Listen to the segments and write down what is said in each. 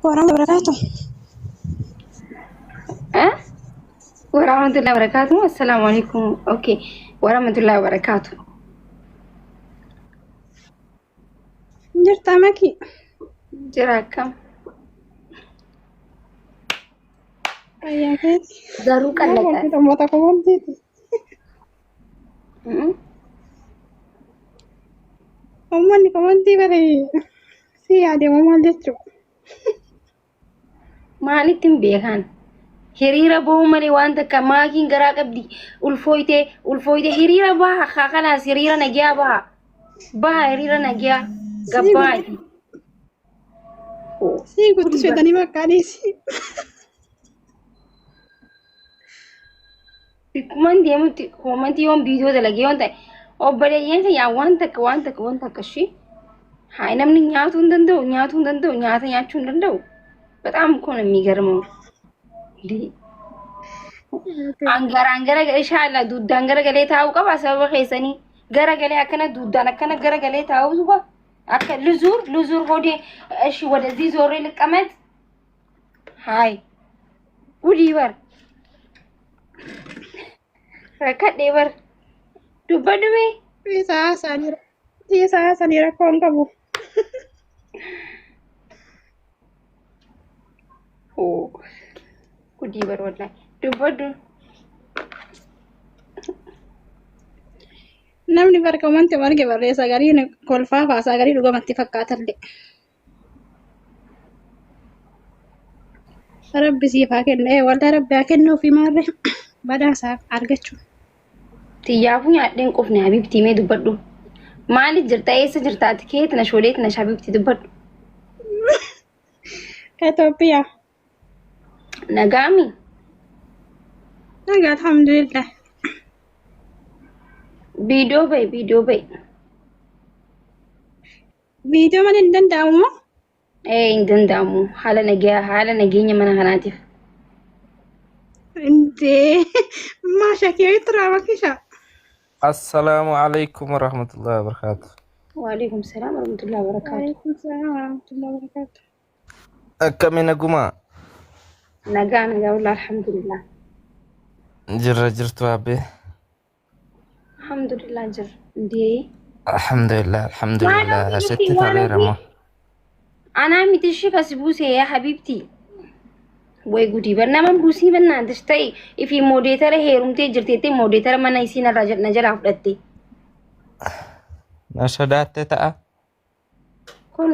warahmatullahi wabarakatuh. warahmatullahi wabarakatuh. Assalamualaikum. Okay. Warahmatullahi wabarakatuh. Jirta maki. Jira kam. Ayah guys. Garuu qallata. Kita mau tak komentar. Oman ni komentar bari. Si ada oman jechu. Maalittiin beekan. Hiriira bahuu malee waan takka maakiin garaa qabdi. Ulfooyte hiriira baha. Kanaas hiriira nagiyaa baha. Baha hiriira nagiyaa. Gabbaati. Si guutuu fedhanii maqaadheesi. Bikkuman deemutti koomantii yoon viidiyoo dalagee yoon ta'e obboleeyyan kiyyaa waan takka ishee haa namni nyaatuu hin danda'u nyaata nyaachuu hin danda'u. በጣም እኮ ነው የሚገርመው። አንገራ ኢንሻአላ ዱዳን ገረገሌ ታው ቀባ ሰበ ኸይሰኒ ገረገሌ አከነ ዱዳን አከነ ገረገሌ ታው ዙባ አከ ልዙር ሆዴ እሺ ወደዚህ ዞሬ ልቀመጥ ሃይ ጉዲበር ረከዴበር ዱበዱሜ Isa sanira konkabu. ጉዲበር ወላሂ ዱበዱ Namni barkamante marge barreessa gariin kolfaa faasaa garii dhugumatti fakkaatallee. Rabbi siif haa kennu. Waldaa Rabbi haa kennu ofii maarree badhaasaa argachuun. Xiyyaafuu nyaadheen qofne Habibtii mee dubbadhu. Maaliif jirta eessa jirtaati keeti na shooleeti na Habibtii dubbadhu. Itoophiyaa. Nagaami. Nagaa alhamdulillah. Viidiyoo ba'i. Viidiyoo malee hin danda'amu moo? Hin danda'amu. Haala nageenya mana kanaatiif. Intee maasha kee turaa bakkisha. Assalamu alaikum warahmatullahi wabarakatuh. Waalaikum salaam warahmatullahi wabarakatuh. Waalaikum salaam warahmatullahi wabarakatuh. Akkamina guma Nagaa wallah alhamdulillah. jirtu abbe. Alhamdulillah jir. Ndee. Alhamdulillah asitti taleeramo. Anaa miti ishee kasi buusee yaa Habibtii. Way gudii barnaaman buusii bannaantis ta'e ifi moodeetara heerumtee jirteettee moodeetara mana isiin irraa na jalaa fudhatte. Na sodaatte ta'a. Kun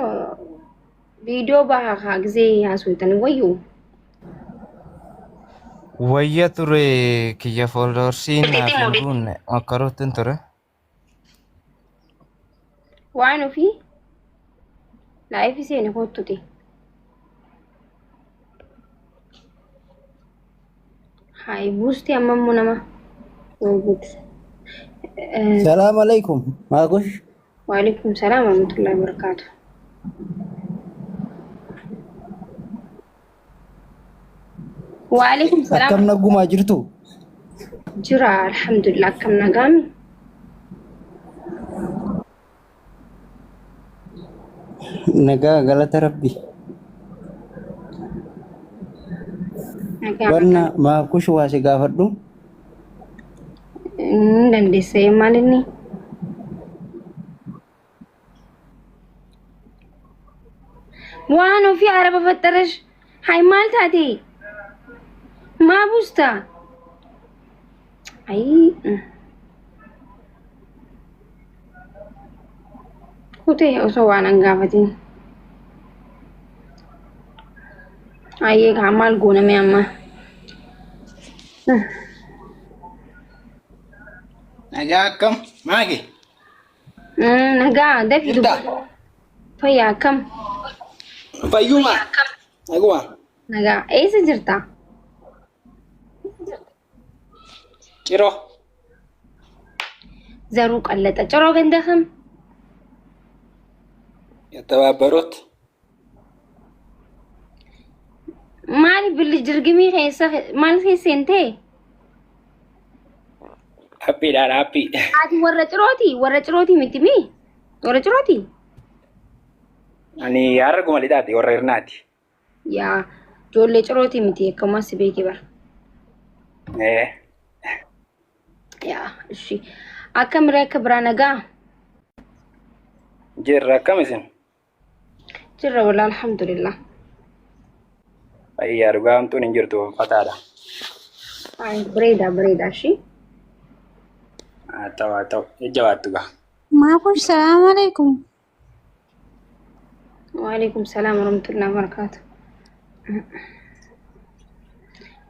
viidiyoo bahaa haa gisee haasoftan wayyuu. Wayya ture kiyya foolorsiin naaf hin buunne makkaruuttin ture. Waan ofii laayif seene koottute. Hai buusti ammammoo nama. Salam alaikum. Maagush. Waalaikum salaam warahmatullahi wabarakatuh. Waalaikum salaam. Akkam nagumaa jirtu? Jira alhamdulillah akkam nagaami. Nagaa galata Rabbi. Nagaa. Wanna maagush waa si gaafadhu? Dandeessee maal inni? Waan ofii araba fattarash hay maal taate? Maa buusta? Kutee osoo waan an gaafatin. Ayyee kaa maal gooname amma? Nagaa akkam? Maagi? Nagaa dafii dubbatu. Fayyaa akkam? Fayyuma. Naguma. Nagaa eessa jirta? Ciroo. Zaruu qallaxa. Ciroo ganda kam? Yattabaabaroot. Maali billi jirgimii keessa maal keessa hin ta'e? Happiidhaan happii. Ati warra cirooti miti mi? Warra cirooti? Ani har'a guma lixaati warra hirnaati. yaa ijoollee cirootii miti akkamas beeki bar yaa ishi akkam akka biraa nagaa jirra akkamisin jirra wala alhamdulillah ayyaa dhugaamtuun hin jirtu fataadha ay bareeda ishi haa ta'u ijjabaattu gaa maafush salaamu alaikum. وعليكم السلام ورحمة الله وبركاته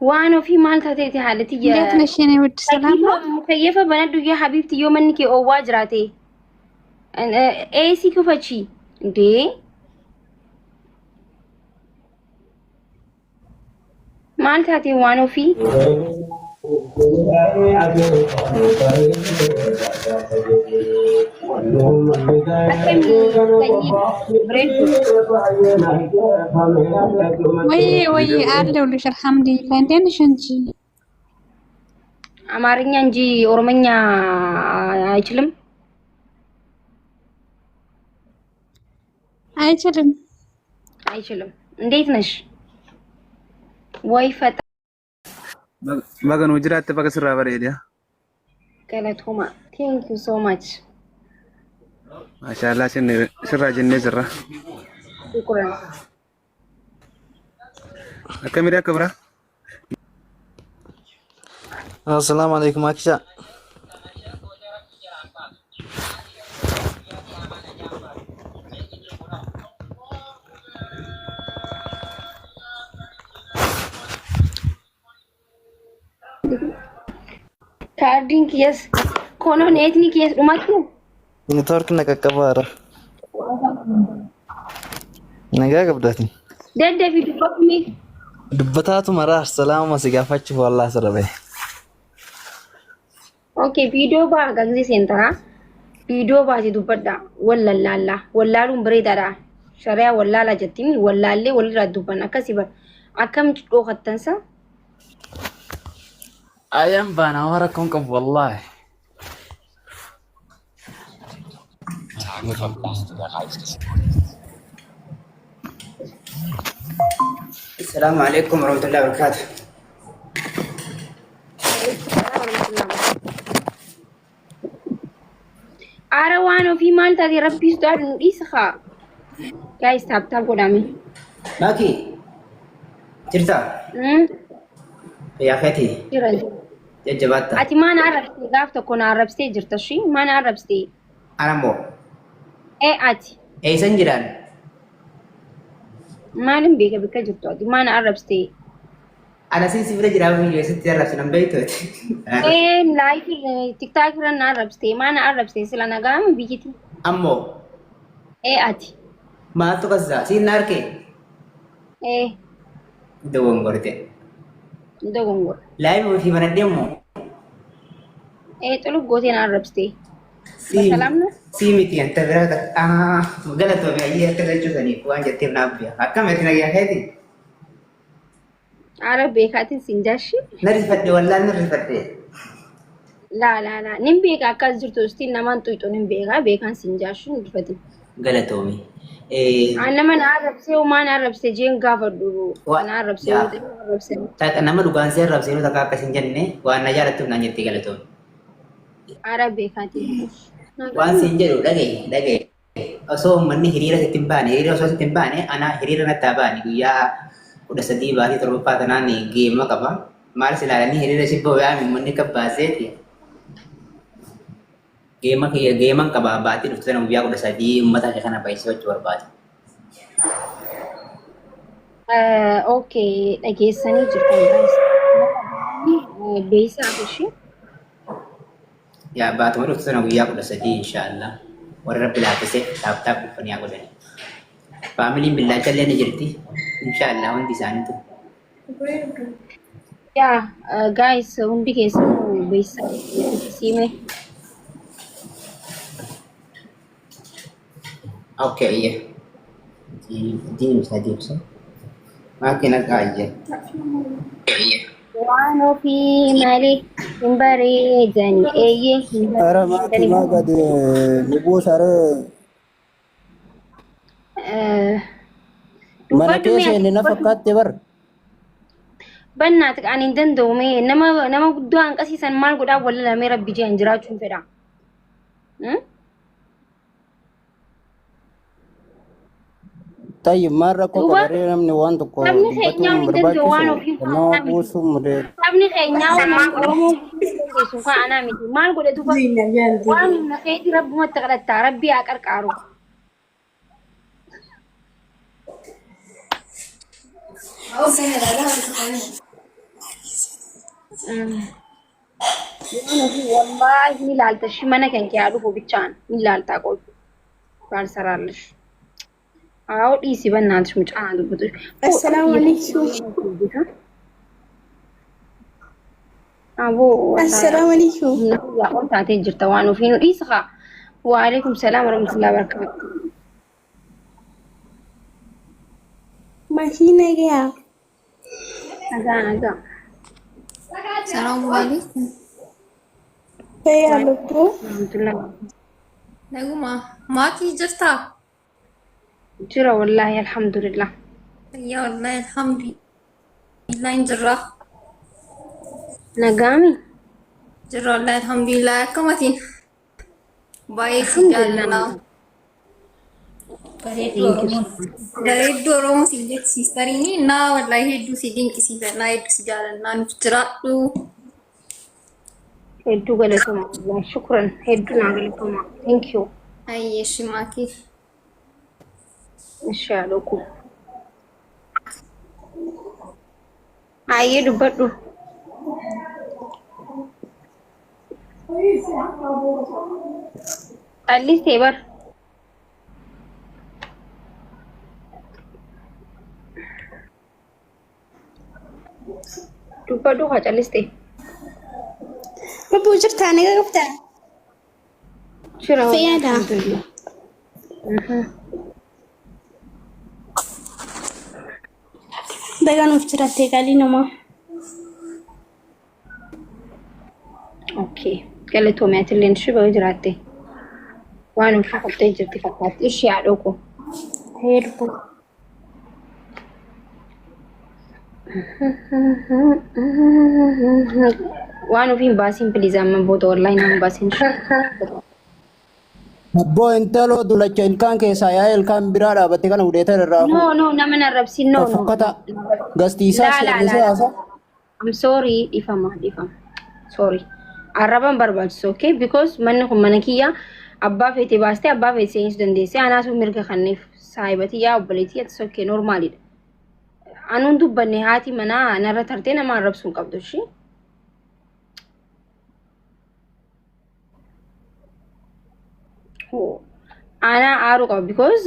وانا في مالتا تيتي حالتي ليت نشيني ود سلام مكيفة بندو يا حبيبتي يوم انك او واجراتي اي سي كفتشي دي مالتا تي وانو في وي አለሁልሽ አልሐምዱሊላህ እንዴት ነሽ አንቺ አማርኛ እንጂ ኦሮምኛ አይችልም እንዴት ነሽ ወይ ፈጣ Bagan hojiraatti baga sirraa bareeda. Galatoma. Thank you so much. Maashaallah sirraa jennee jirra. Shukran. Akkamidha akka biraa? Assalamu alaikum Aksha. Kaardin kiyas konon etni kiyas dhumatu Network nakakkabaara. Nagaa qabdaati. daddafi dubbatumi Dubbataatu maraa salaama si gaafachuuf wallahi sirrabe. okay video ba gagzi sentara video ba ti dubbadda wallaalun bareedaadha shari'a wallaala jettimi wallaallee walirraa dubban akkasi bar akkam dhokattansa Ayam bana wara kon qabu wallahi. السلام عليكم ورحمة الله وبركاته. Arawano fi malta di rabbi sdar isha guys tap godami باكي جرتا يا أخي jiran جبتها ati mana arabste gafta kon arabste jirta shi mana arabste أنا مو ati أي سنجران malin bega bika jirto ati mana arabste أنا سيسي فرج رامي يوسف ترى سنم بيتوت live tiktok ran arabste mana arabste sila nagam bigiti أمو ati ما تقصى سين ناركي دوم برتة dogongor لايف في من الدمو tulu gotin arabste سي salamna سي ميتي أنت برادك غلط وبيعي أنت لا تجوزني وأنا جتيم نابيا أكمل تنا يا هذي arab bekatin sinjashi نرفت ولا نرفت la nim bega akas jirto stil naman tuito nim bekan sinjashu ndufati غلطومي أنا من عرب سي وما نعرب سي جين قافدو أنا عرب سي يا. عرب سي Tak nama dugaan saya rab sinu tak kasin jenne wa na jara tu nanya tiga leton عرب بيكاتي wan sinjeru dage aso manni hirira setimbane ana hirira na tabani guya udah sedih bani terlupa tanani game apa mal silala ni hirira sibbo ya manni ka baseti game ka babati udah tanang biya udah sedih mata kana paiso chor bat أوكي أجيسني جرتان بس بيسا بشي ya batu udah tanang biya udah sedih insyaallah warra bila tase tap pani aku dani family billah challe ni jirti insyaallah on di sana tu يا guys undi kesu بيسا سيمه Oke, iya. Ini bisa diusaha. Makin agak aja. Iya. وانو في مالك بري جاني أيه أرى ما قد نبوس أرى Mana keessa inni na fakkaatti bar. Bannaatik ani hin danda'ume nama guddoo hanqasiisan maal godhaa walla lamee rabbi jeen jiraachuun fedha. Tayyib marra ko kabare namni waan tokko dubbatuun barbaachisu nama buusuu mudee. Sabni keenyaa waan Oromoo keessuun kan anaa miti maal godhe duuba waan humna keetii rabbumatti kadhattaa rabbi haa qarqaaru. Wallahi ni laalta shi mana kan kee dhufu bichaan ni laalta qoy baal saraallish aw dhiisi bannaantish mucaa dubbatu. Assalaamu alaykum. Abo Assalaamu alaykum. yaa on taatee jirta waan ofiinu dhiisa. Wa alaykum salaam wa rahmatullahi wa barakatuh. Mashina gaya. Nagaa. Assalamu alaikum. Saya lupa. Alhamdulillah. Naguma, maaki jirta? Jira wallahi alhamdulillah. Ya wallahi alhamdulillah jirra. Nagami? Jirra wallahi alhamdulillah. Akkamatiin? Baay'ee si jaalladha. Bareedduu Oromoo si jechiistanii naa wallahi hedduu si dinqisiifannaa hedduu si jaalannaa nuuf jiraadhu. Hedduu galatoomaa. Shukran. Hedduu naa galatoomaa. Thank you. Ayyee shimaakii. Inshaa Allah. Ayyee dubbadhu. Allistee bar. Dubbadhu haa callistee. Lupa jirta ni gafta. Jira Fayyada. alhamdulillah. Daga nuuf jiraate galii nama. Okay. Galatoomii atillee shibaa jiraatte. Waan ofii qoftee jirti fakkaatti. Ishee haa dhooqu. Heerbu. Waan ofiin baasiin please amma booda wallahi nama baasiin. Abboo intalo dulacha ilkaan keessaa yaa ilkaan biraa dhaabatte kana hudheetan irraa No, nama narrabsiin no. fakkata gastiisaa seerrisee haasa. I'm sorry, dhifama. Sorry. Arraban barbaachisu, okay? Because manni kun mana kiyya abbaa feetee baastee abbaa feetee seenisuu dandeessee anaasuu mirga kanneef saayibatii yaa obboleetii it's okay normaalidha. Anuun dubbanne haati manaa narra tartee nama arrabsuun qabdu ishee. Ana aaru qaba because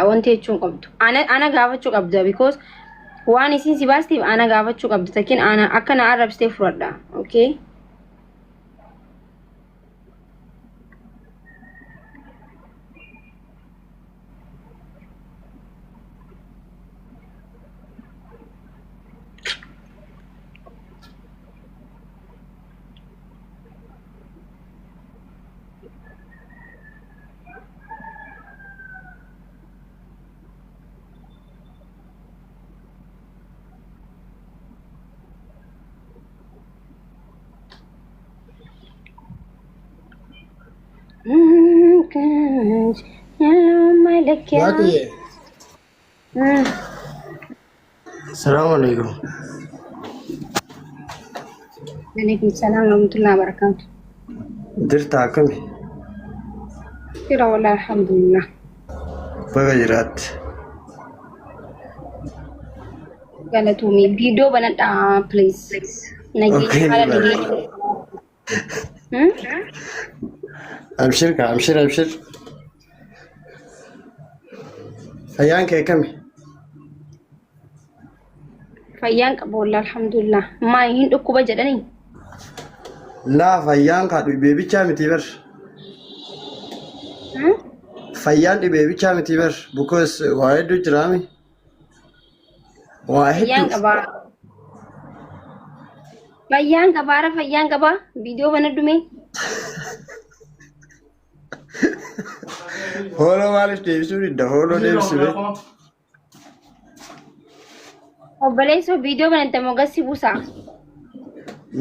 wanti jechuun qabdu. Ana gaafachuu qabda because waan isin si baasteef ana gaafachuu qabda takkiin ana akka na arrabsitee fudhadha. Okay? Assalamu alaikum. Alaikum salaam warahmatullahi wabarakatuh. Dirta akkami? Jira wallahi alhamdulillah. Baga jiraatti. Galatoomii viidiyoo banadha please. Nageenya haala nageenya. Abshir. Fayyaan kee kami? Fayyaan qabu wallahi alhamdulillah. Maa hin dhukkuba jedhanii? Laa fayyaan kaa dhibee bichaa miti bar. Fayyaan dhibee bichaa miti bar. Because waa hedduu jiraami. Waa Fayyaan hedduu. qabaa. Fayyaan qabaa. Viidiyoo banadhume. Holo maaliif deebisuu didda? Holo deebisime. Obboleessoo viidiyoo banante mogassi buusaa.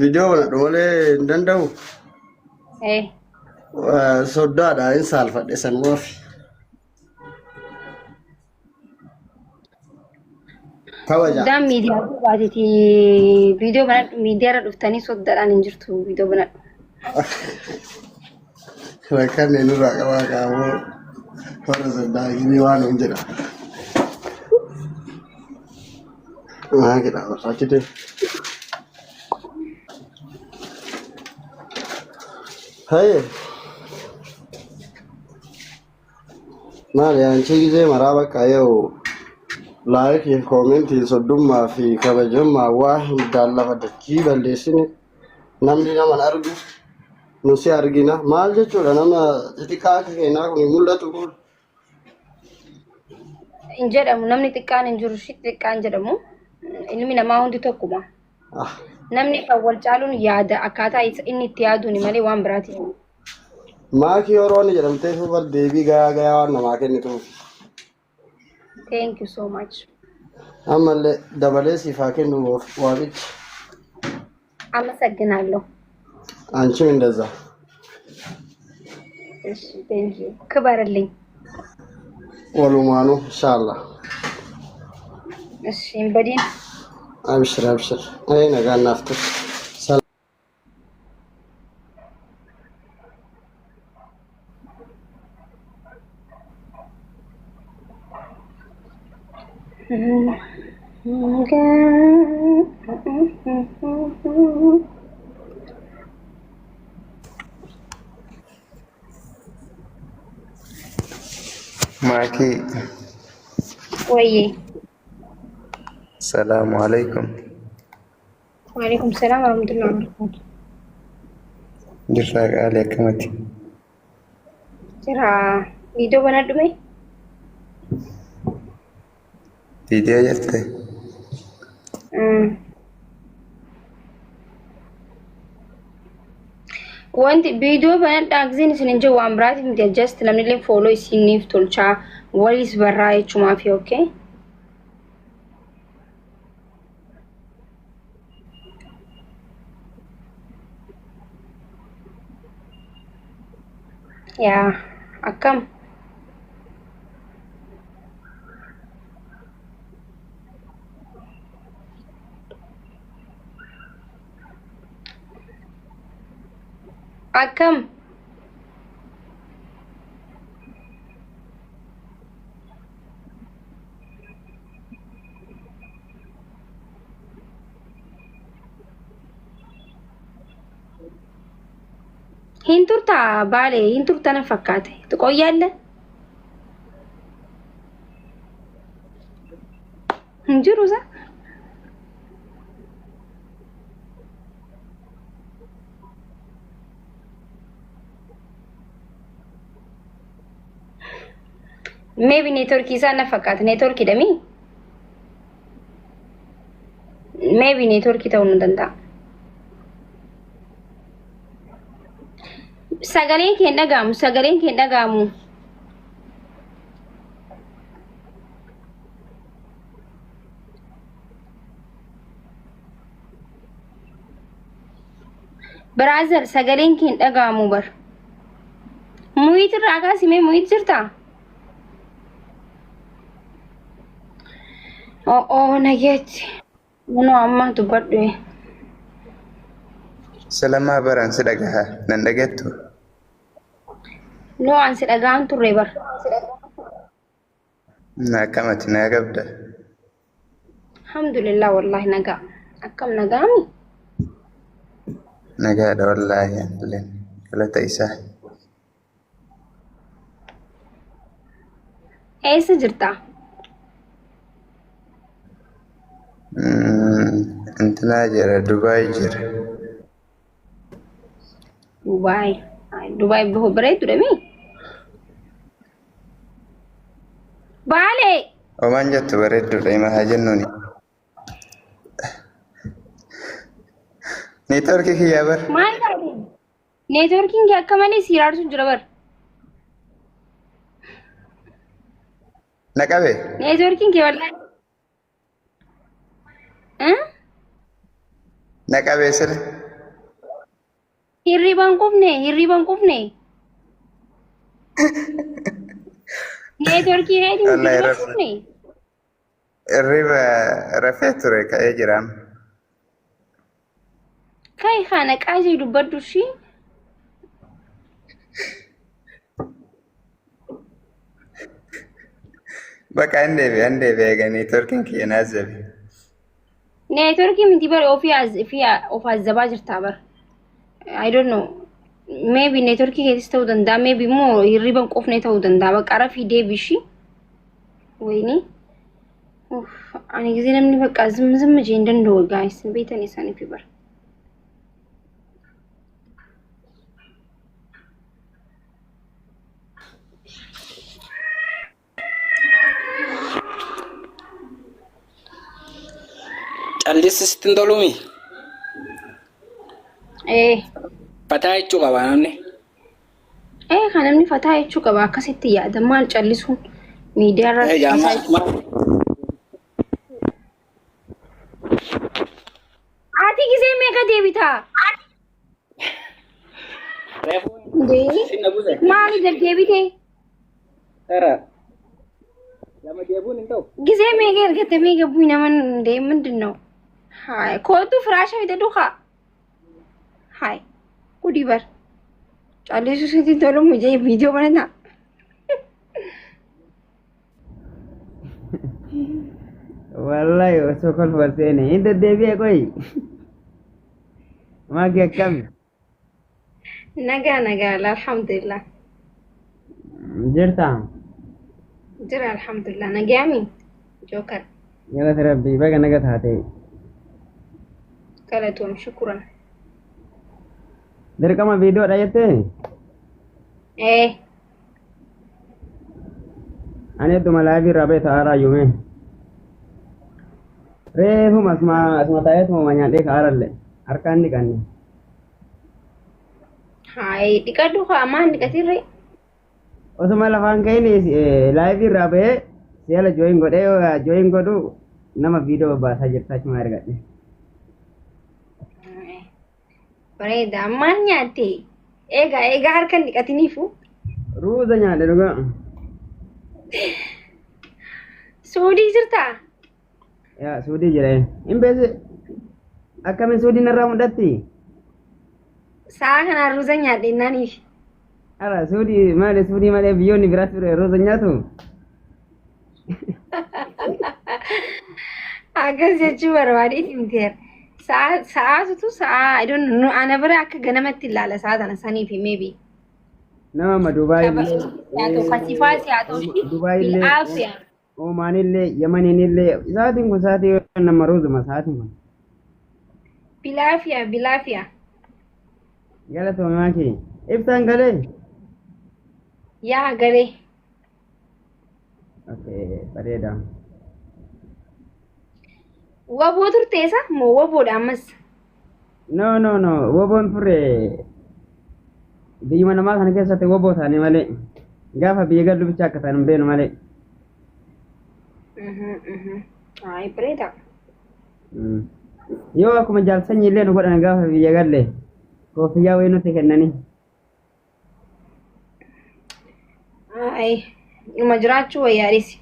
Video mana dole dandau. Sodaadha hin saalfadhe sanuuf. Kawaja. Soddaan miidiyaa duubaatiiti. Viidiyoo banadhu miidiyaarra dhuftanii soddaadhaan hin jirtu viidiyoo banadhu. Rakkan nurraa qabaa qaamoo warra soddaa gini waan hin jedha. Kita aja deh. Hai. Maal yang ciri maraba kayo like and comment sodumma fi kabajamma wahid dalla fadaki balesini namni nama argu nusi argina maal jechuudha nama xiqqaa keenyaa kun mul'atu kun hin jedhamu namni xiqqaan hin jiru shi xiqqaan jedhamu ilmi namaa hundi tokkuma namni kan wal caaluun yaada akkaataa inni itti yaaduuni malee waan biraati maakii orooni jedhamtee fubar deebii gayaa gayaa waan namaa kennitu. Thank you so much. Ammallee dabalee siifaa kennuuf waaqichi. አመሰግናለሁ። አንቺም እንደዛ። እሺ thank you ክበርልኝ። ወሉማኑ ኢንሻአላህ። እሺ እንበዲን አብሽር አብሽር። አይ ነገ እናፍጥር። Maki. Waye. Assalamualaikum. Waalaikumsalam warahmatullahi wabarakatuh. Jirta kali akkamati. Jira video banadhu mee? Video jette. Wanti video banadhu agzin isin inje waan biraati miti just namni illee follow isiniif tolchaa walis barraa jechumaaf okay? Ya, akkam. Akkam. Hinturta baale hinturta na fakkaate tuqoyyalle hinjiru sa maybe network isa na fakkaate network dami maybe network ta'uu nu danda'a. Sagaleen keen dhagaamu. Brother sagaleen keen dhagaamu bar. Muyit irraa kaasime muyit jirta? Oh nageetti. Munoo amma dubbadhu. Selama baran sedagaha nan dhagettu. No an sedagahan turre bar. Na kamati na gabda. Alhamdulillah wallahi naga. Akkam nagami? Naga da wallahi len kala taisa. Eessa jirta? Intana jira Dubai jira. Dubai बहुत बड़े तुरे में बाले Oman jattu bareedduudha ima haa jennuuni. Neetworkii kiyyaa bar. maal taate neetworkiin kee akka malee siiraarsu jira bar Na qabe. neetworkiin kee wallahi Naqabee sirri. Hirriban qufne. Networkii heedhi hirriban qufne. Hirriba rafee ture ka'ee jira. Kai kana qaajii dubbadhu shi. Bakka ande be gani turkin ki nazabi. Networkii miti bare of azabaa jirta bar. I don't know. Maybe networkii keessa ta'uu danda'a. Maybe immoo hirriban qofne ta'uu danda'a. Bakka rafii deebishi. Wayni. Ani gisee namni bakka zim jee hin danda'u guys. Beetan isaanii fi bar. Callisii sittin tolumi. Fataa jechuu qaba namni. Kan namni fataa jechuu qaba akkasitti yaada maal callisuun miidiyaa irratti. Ati gisee meeqa deebitaa? Maali deddeebitee? Tara. Lama deebuun hin ta'u. Gisee meeqa ergatte meeqa bu'ii naman ምንድን ነው? Hai, kootu firaasha fide duka. Hai, kudi bar. Callisu siti tolong mujhe video banana. Wallahi sokol fasene. Inte devi koi. Mage kam. Naga alhamdulillah. Jirta. Jira alhamdulillah. Nagami. Joker. Yaga rabbi baga naga thate. Kalatum syukuran. Dari kama video ada yete? Ane tu malabi rabe thara yume. Rehu masma tayet mau banyak dek aralle. Arkan di kan. Hai, dikadu ka aman dikatire. Osama lafan kai ni live rabe. Siala join godu nama video bahasa Jepang cuma ergat. Bareeda ammaan nyaatte egaa harkan dhiqatiniifu ruuza nyaadhe dhuga suudii jirtaa yaa suudii jira hin beese akkamiin suudii narraa mudhatti saa kanaan ruuza nyaadhe innaaniif ala suudii malee biyyoonni biraatti ture ruuza nyaatu akkas jechuu barbaadee himteera Saatu I don't know. Ana bara akka ganamatti ilaala saatana sanii fi maybe. Nama Dubai Yaatu fasifaasi yaatu Dubai Asia. Oman illee Yemen illee saatiin kun saatii nama ruuzuma saatiin kun. Bilaafiya. Galatoomaa kee ibsaan galee. Yaa galee. Okay, bareeda. Waboo turteessa moo waboodha ammas? No. Waboon ture biyya namaa kana keessatti waboo taane malee gaafa biyya gallu bicha akka ta'an hin beenu malee. Ay, bareeda. Yoo akkuma jaalsanyii illee nu godhan gaafa biyya galle koofiyyaa wayii nutti kennanii. Ay, numa jiraachuu wayyaadhisi.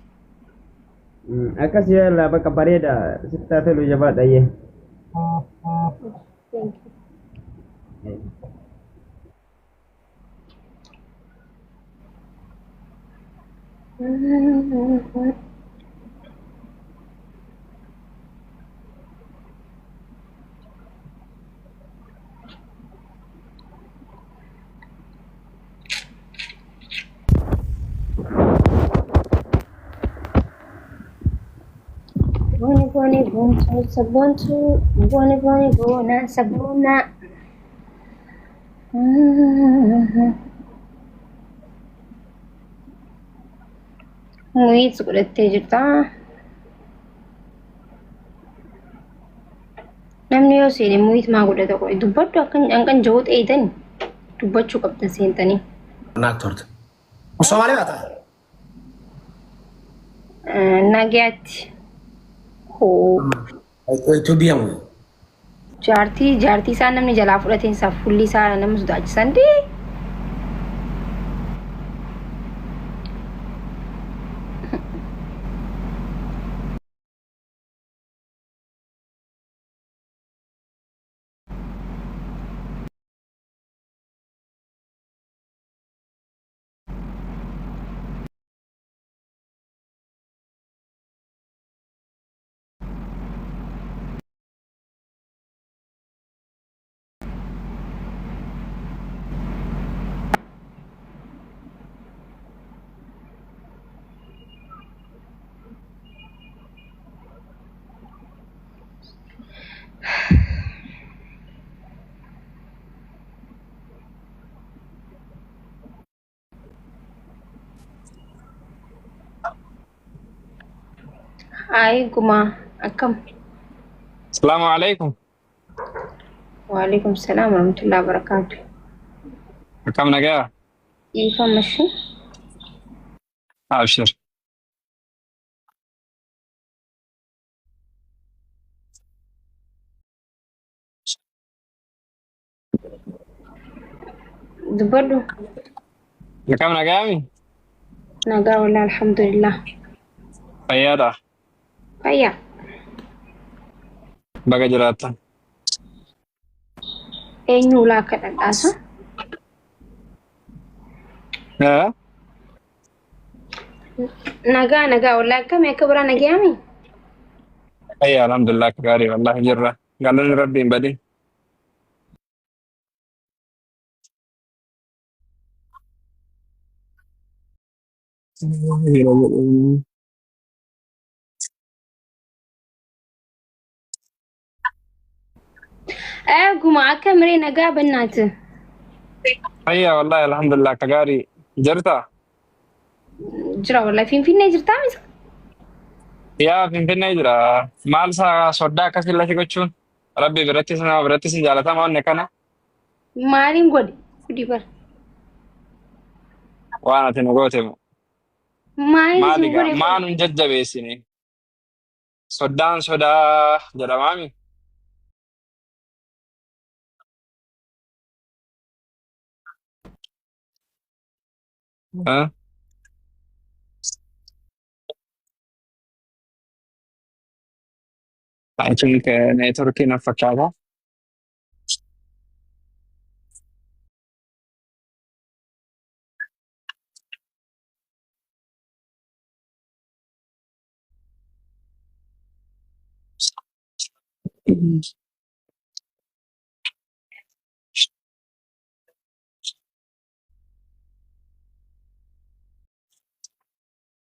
Akkas yaala bakka bareeda sittaa tolu jabaadha iyyee. Boni bontu sabontu boni bona sabona. Muit godhattee jirta. Namni yoo seene muit maa godhata qoe dubbadhu akkan jawuu ta'eetan dubbachuu qabdan seentanii. Naag torte. Somaali baata? Nagaatti. Tu biyamu. Jaartii isaa namni jalaa fudhateen isaa fulli isaa nama sodaachisan dee. Hai Guma, akam. Assalamualaikum. Waalaikumsalam warahmatullahi wabarakatuh. Akam nagaa? Ifa mashi? Abshir. Dubadu. Akam nagaa mi? Nagaa wala alhamdulillah. Fayyaadha. Fayyaa. Baga jiraattan. Eenyu ulaa akka dhadhaasa? Nagaa wala akkamii akka biraa nagayaami? Fayyaa alhamdulillah akka gaarii wallahi jirra. Galanni rabbiin badin. Guma akka miree nagaa bannaati. Fayyaa wallahi alhamdulillah akka gaarii jirta. Jira wallahi Finfinnee jirtaa misa? Yaa Finfinnee jira. Maal soddaa akkasii lashi gochuun rabbi birattis nama birattis jaalatama onne kana. Maaliin godhe? Gudi bara. Waan ati nu goote Maaliin godhe? Maan hin jajjabeessine. Soddaan sodaa jedhamaami. I think network na fakkaata.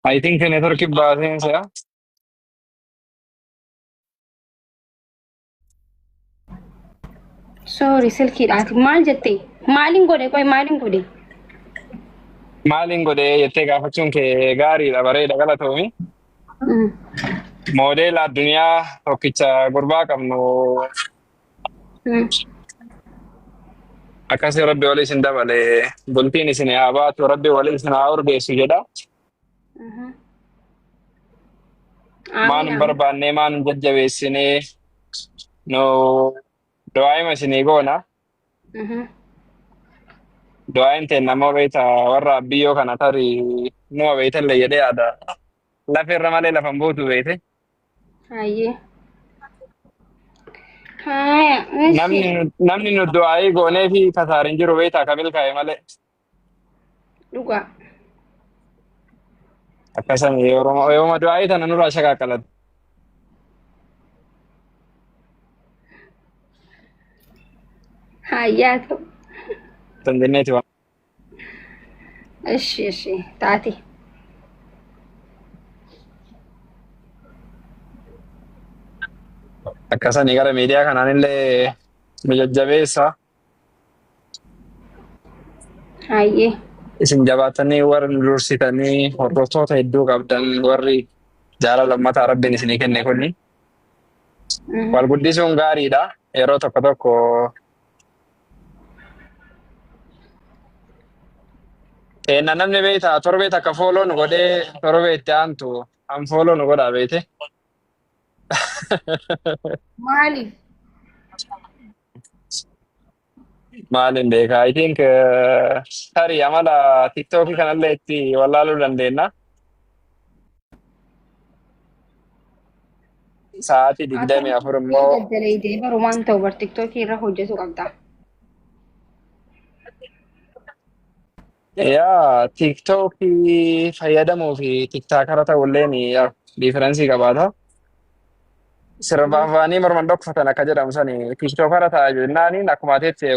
I think network baaseen si'a. Sorry silkiidhaati. Maal jettee? Maaliin godhe? Qoy maaliin godhe? Maaliin godhee jettee gaafachuun kee gaariidha bareeda galatoomi. Moodela addunyaa tokkicha gurbaa qabnu akkasii rabbi walii isin dabale bultiin isin haa baatu rabbi walii isin haa urgeessu jedha. Maan hin barbaanne maan hin jajjabeessine no do'aayima isinii goona. Do'aayin ta'e nama beekta warra biyyoo kana tarii numa beektallee jedhee yaada. Lafa irra malee lafan buutu beekte. Hayyee. Namni nu do'aayii goonee fi kasaarin jiru beektaa ka milkaa'e malee. Dhugaa. Akkasanii yooma do'aayii tana nurraa shakaakkalatu. Hayyaa ta'u. Tandineeti waan. Ishi taati. Akkasanii gara miidiyaa kanaan illee nu jajjabeessa. Hayyee. Isin jabaatanii warri nu dursitanii hordoftoota hedduu qabdan warri jaalala uummataa rabbiin isinii kenne kunni. Wal guddisuun gaariidha. Yeroo tokko tokko eenna namni beektaa torbee takka fooloo nu godhee torbee itti aantu an fooloo nu godhaa beete. Maaliif? Maalin beekaa? I think tarii amala TikTokii kanallee itti wallaaluu dandeenya. Sa'aatii 24 immoo Daddalee idee barumaan ta'u bar TikTokii irra hojjetu qabda. yaa TikTokii fayyadamuu fi TikTokara ta'ulleen differensii qabaata. Sirbaaf waanii morman dhokfatan akka jedhamu sani TikTokara ta'a jennaaniin akkuma ateetti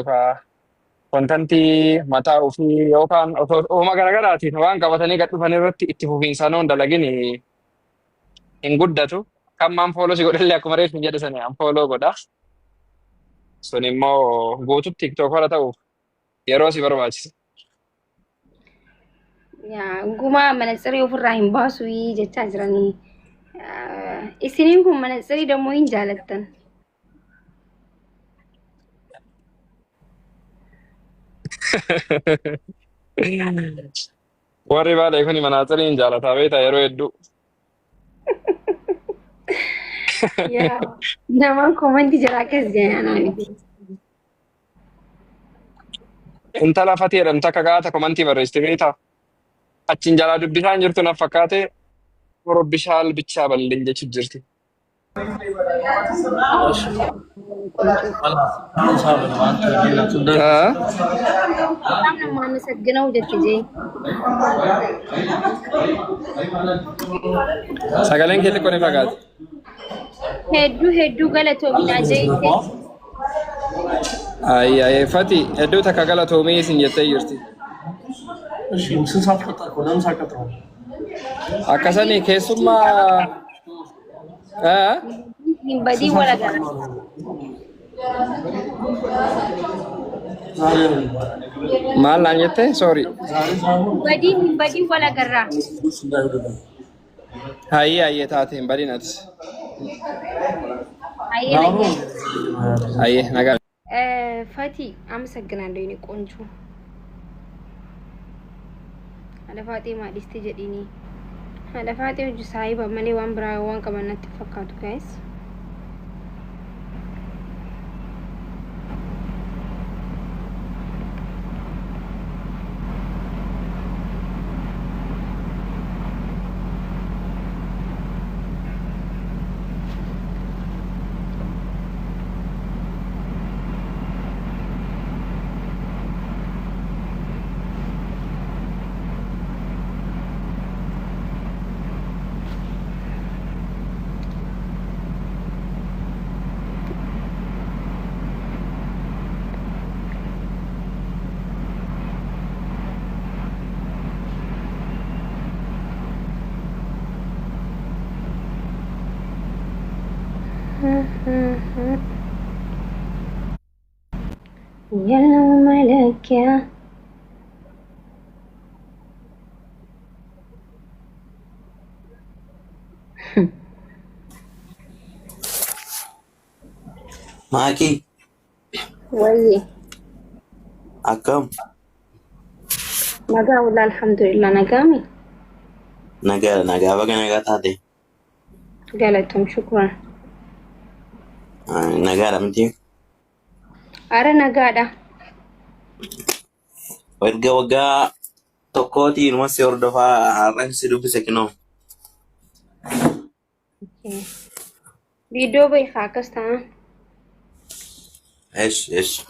kontantii mataa ofii yookaan uuma garaagaraatiin waan qabatanii gad dhufan irratti itti fufiinsaan oon dalagin hin guddatu. Kan manfooloo si godhallee akkuma reefu hin jedhe sani manfooloo godha. Sun immoo guututti TikTokara ta'uuf yeroo si barbaachisa. Yaa gumaa manatsirii ofirraa hin baasu jechaa jiranii. Isiniin kun manatsirii dammoo hin jaalattan. Warri baalee kuni manatsirii hin jaalataa beektaa yeroo hedduu. Yaa namaan komantii jira akkas jedhanaa miti. Intala fatii jedhamtu akka gaata komantii barreessite beektaa? Achiin jalaa dubbisaan jirtu naaf fakkaate Robbishaal bichaa balleen jechuun jirti. Qaam namaan sagganaa hojjette jee. Sagaleen kee xiqqoo ni fagaate. Hedduu galatoominaa jeetti. Ayyee fati hedduu takka galatoomii isin jettee jirti. Akkasanii keessummaa Hin badii wala gara. maal naan jettee? Sorry. Hin badii wala garraa. Hayyee taate hin badin atis. Hayyee nagaa. Fati አመሰግናለሁ የኔ ቆንጆ አለፋጤ ማዲስቲ ጀዲኒ አለፋጤ ወጅ ሳይባ መሌ ዋን ብራ ዋን ቀመነት ተፈካቱ ጋይስ يا ملك يا Maki, وي akam, نجا ولا الحمد لله نجامي naga, baga naga tate, قالتهم شكرا naga ramti, أرى نجادا waga tokoti ilma si ordofa arang si dubi sekino. فيديو بيخاكستا Esh.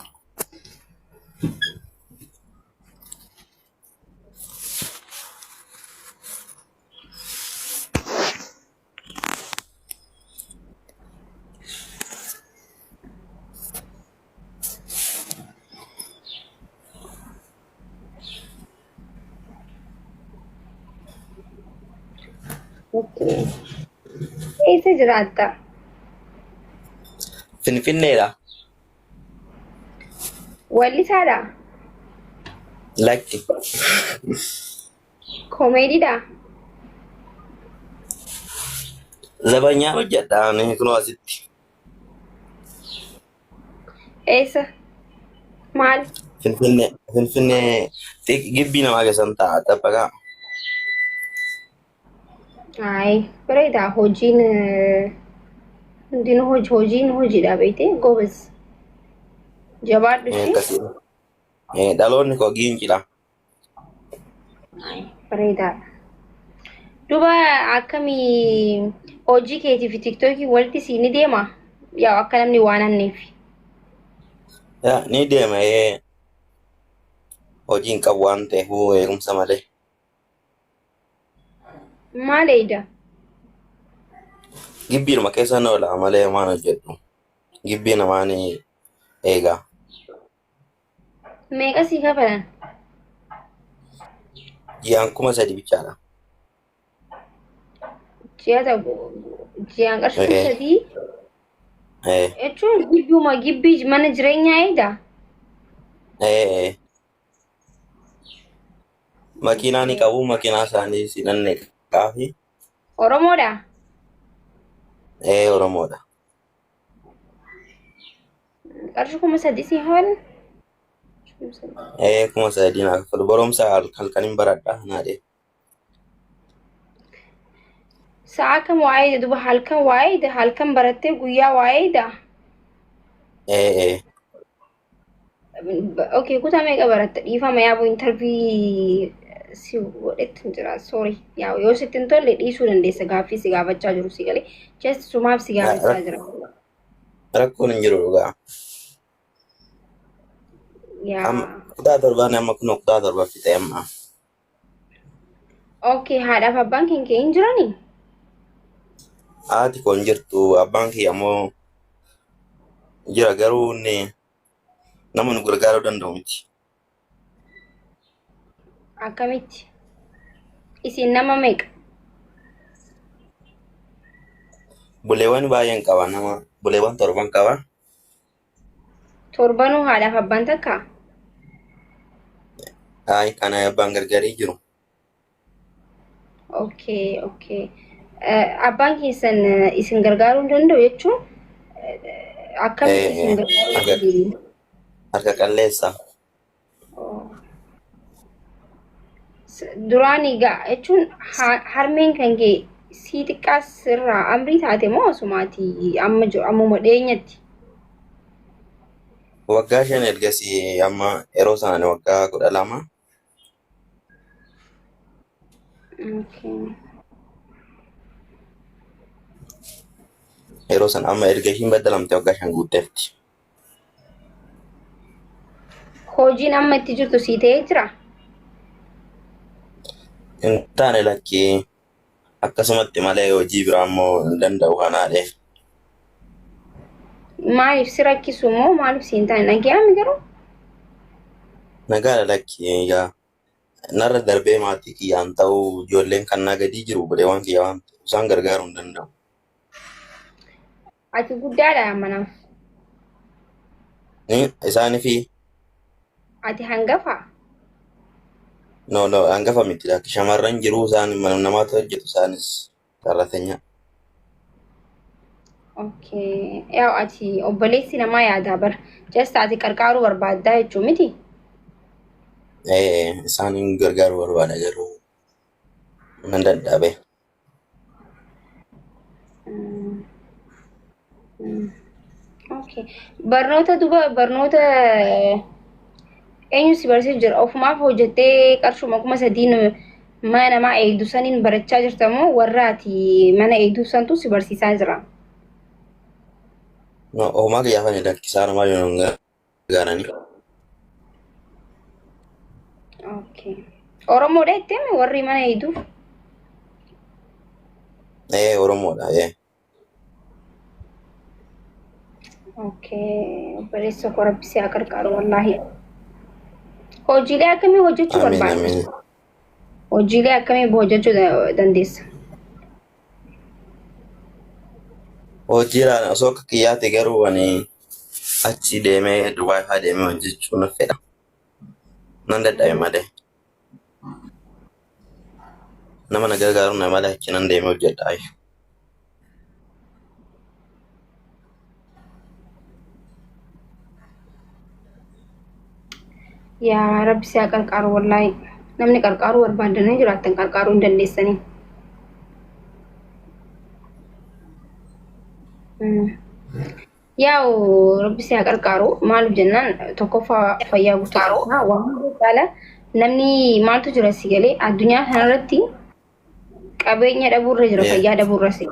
اوكي ايه سجراتا Finfinnee dha. ولي سارة Lakki. كوميدي دا Zabanyaa hojjedhaan kunoo asitti. ايسا مال Finfinnee gibbii namaa keessan ta'a taphaqa. اي بريدا هوجين hundinuu hojiin hojiidha beekte goobas jabaadhu ishee. Akkasii. Dhaloonni koo giinjila. Bareedaadha. Duba akkamii hojii keetii fi tiktokii walitti siini deema? Yaa akka namni waan anneef. Ni deema hojiin qabu waan ta'eef eegumsa malee. Maal eeda? Gibbiinuma keessa noola malee waan hojjedhu. Gibbii namaan eegaa. Meeqa sii kafalan? Ji'aan 3,000 bichaadha. Ji'aan qarshii 3? Jechuun gibbii mana jireenyaa eeda? Makiinaa ni qabu, makiinaa isaanii sinannee qaafi. Oromoodha? Oromoodha. Qarshii 3,000 sii kafalan? 3,000 naaf kafalu. Barumsa halkaniin baradha naadhe. Sa'a kam waa'ee duba halkan barattee guyyaa waa'eedha? Okay, kutaa meeqa baratte? Dhiifama yaaboo intervii si godhetti jira. Sorry. Yaa yoo sitti hin tolle dhiisuu dandeessa gaaffii si gaafachaa jiru si galee. Jees sumaaf si gaafachaa jira. Rakkoon hin jiru dhugaa. Kutaa torbaan amma kun kutaa torba fixee amma. Okay, haadhaaf abbaan kee hin jiranii? Haati koo hin jirtu, abbaan kiyya ammoo jira garuu nama nu gargaaruu danda'u miti. Akkamitti? Isin nama meeqa? Buleewwan baay'een qaba buleewwan 7 qaba. Torbanuu haadhaaf abbaan takka? Kana abbaan gargaarii jiru. Okay. Abbaan keessan isin gargaaruu hin danda'u jechuun akkamitti isin gargaaruu? Harka qalleessa. Duraan egaa jechuun harmeen kan kee sii xiqqaas irraa amrii taate moo asumaati ammuma dhiyeenyatti? Waggaa 5 ergasii amma yeroo sana waggaa 12. Yeroo sana amma erga ishiin baddalamte waggaa 5 guutteetti. Hojiin amma itti jirtu sii ta'ee jira? Hin taane lakkii akkasumatti malee hojii biraa immoo hin danda'u kanaadhe. Maaliif si rakkisu moo maaliif si hin taane nagaami garuu? Nagaadha lakkii egaa narra darbee maatii kiyyaan ta'uu ijoolleen kan naa gadii jiru buleewwan kiyya waan ta'eef isaan gargaaruu hin danda'u. Ati guddaadha ammanaaf? Isaaniifi? Ati hangafa? No, hangafa miti lakki shamarran jiru isaan namaatu hojjetu isaanis sarratenya. Okay. Yaa ati obboleessi namaa yaadaa bar just ati qarqaaruu barbaaddaa jechuu miti? Isaan gargaaruu barbaada garuu nan dadhabe. Okay. Barnoota eenyu si barsiisu jira? Ofumaaf hojjettee qarshuma 3,000 mana namaa eegdu saniin barachaa jirta moo warra ati mana eegdu santu si barsiisaa jira? No, ofumaa kiyyaafani lakkisaa namaa yoo gargaarani. Okay. Oromoodha jettee warri mana eegduuf? Oromoodha. Okay. Obboleessa koo Rabbi si haa qarqaaru wallaahi. Hojiilee akkamii hojjechuu barbaadda? Hojiilee akkamii hojjechuu dandeessa? Hojiidhaan osoo akka kiyyaate garuu ani achi deemee Dubaay fa'aa deemee hojjechuu na fedha. Nan dadhabe malee. Nama na gargaaru na malee achi nan deemee hojjedhaa. Yaa Rabbi si haa qarqaaru wallaahi. Namni qarqaaruu barbaadanii jiraattan qarqaaruu hin dandeessanii. Yaa'u rabbi si haa qarqaaru maaliif jennaan tokkoffaa fayyaa guutuu qabna waan caala namni maaltu jira si galee addunyaa kanarratti qabeenya dhabuurra jira fayyaa dhabuurra si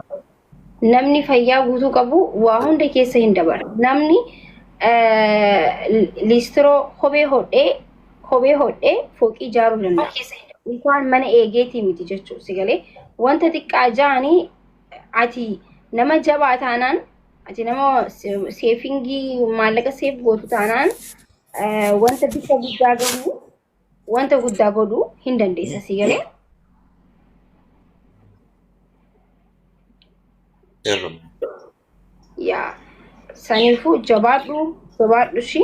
namni fayyaa guutuu qabu waa hunda keessa hin dabara namni liistiroo kophee hodhee fooqii ijaaruu danda'a isaan mana eegeetii miti jechuudha si galee wanta xiqqaa ja'anii ati nama jabaa taanaan ati nama seefingii maallaqa seef gootu taanaan wanta bifa guddaa godhu wanta guddaa godhu hin dandeessa si galee. Yaa saniifuu jabaadhu shi.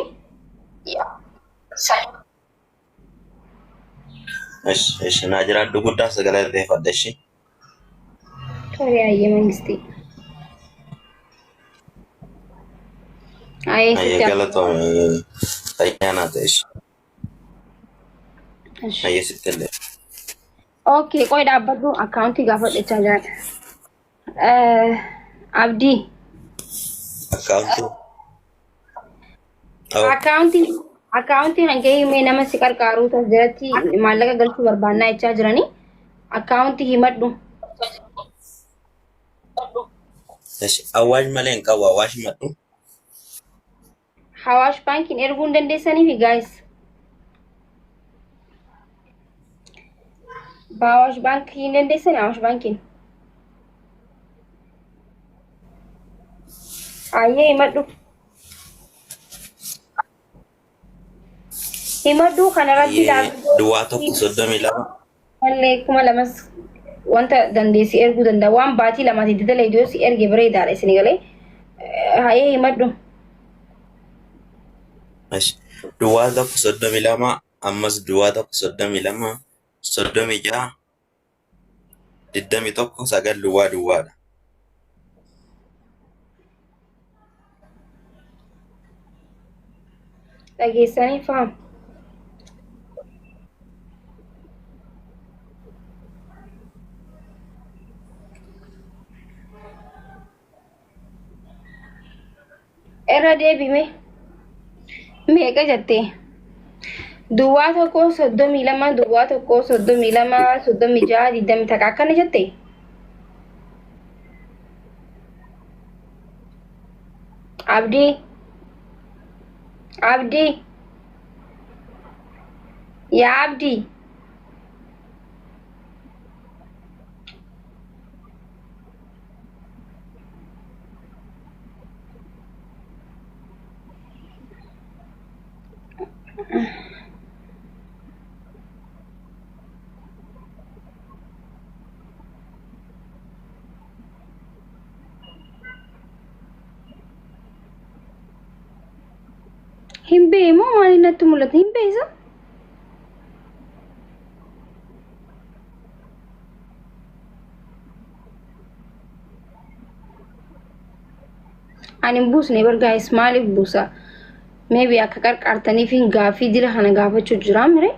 Naa jiraadhu guddaa sagalee reeffadha shi. Tole ayyee mangistii. Ayyee galatoomii fayyaa naa ta'e shi. Ayyee sitti illee. Okay, qoy dhaabbadhu akkaawuntii gaafadhachaa jira. Abdii. Akkaawuntiin hanga himee nama si qarqaaru tas jiratti maallaqa galchuu barbaannaa jechaa jiranii akkaawuntii himadhu. Awwaash malee hin qabu awwaash himadhu. Hawaash baankiin erguu hin dandeessaniifi guys. Hawaash baankii hin dandeessanii hawaash baankiin. Ayyee himadhu. Himadhu kanarratti duwwaa tokko 32. Mallee 2,000 wanta dandeessi erguu danda'a waan baatii lamaati didala iddoo si erge bareedaadha isin galee. Ayyee himadhu. Duwwaa tokko 32 ammas duwwaa tokko 32 36 21 9 duwwaadha. Dhageessanii fahamu. Irra deebime meeqa jettee? Duwwaa tokko 32 duwwaa tokko 32 36 20 takka akkana jettee? Abdi ya Abdi himbe mo mali natti mul'ata himbe isa ani buusne bar guys maaliif buusa maybe akka qarqartaniif hin gaafii dira kana gaafachuu jira mire